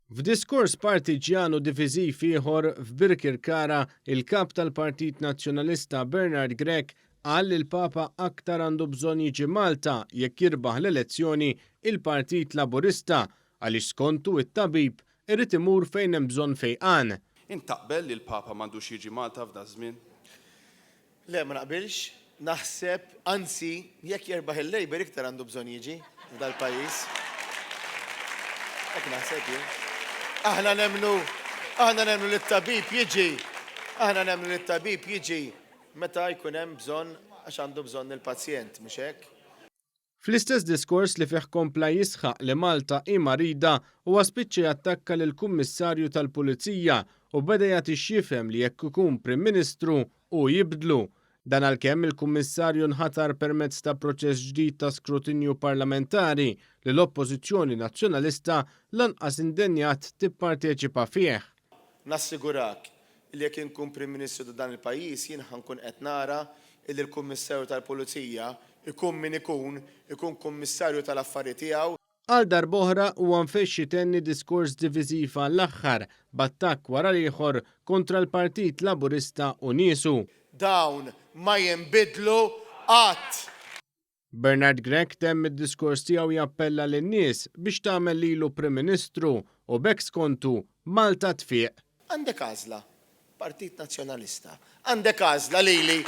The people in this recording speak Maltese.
F'diskors partiġjanu diviżiv ieħor f'Birkirkara, il-kap tal-Partit Nazzjonalista Bernard Grech qal li l-Papa aktar għandu bżonn jiġi Malta jekk jirbaħ l-elezzjoni il-Partit Laburista għaliex skontu it-tabib irid imur fejn hemm bżonn fejqan. Intaqbel li l-Papa m'għandux jiġi Malta f'da żmien? Le, ma naqbilx, naħseb, anzi, jekk jerbaħ il-Labor iktar għandu bżonn jiġi f'dal-pajjiż. Hekk naħseb jien. Aħna nemmnu li t-tabib jiġi, meta jkun hemm bżonn għax għandu bżonn il-pazjent, mhux hekk? Fl-istess diskors li fih kompla jisħaq li Malta hi marida huwa spiċċa jattakka lill-Kummissarju tal-Pulizija u beda jagħti jifhem li jekk ikun Prim Ministru hu jibdlu. Dan għalkemm il-Kummissarju nħatar permezz ta' proċess ġdid ta' skrutinju parlamentari li l-Oppożizzjoni Nazzjonalista lanqas indenjat tipparteċipa fih. Nassigurak li jekk inkun Prim Ministru ta' dan il-pajjiż jien ħankun qed nara li l-Kummissarju tal-Pulizija ikun min ikun Kummissarju tal-Affarijiet tiegħu. Għal darb'oħra huwa nfexxi tenni diskors diviżiv għall-aħħar b'attakk wara ieħor kontra l-Partit Laburista u niesu. Dawn ma jinbidlu qatt. Bernard Grech temm id-diskors tiegħu jappella lin-nies biex tagħmel lilu Prim Ministru u b'hekk skontu Malta tfieq. Għandek għażla, Partit Nazzjonalista, għandek għażla lili.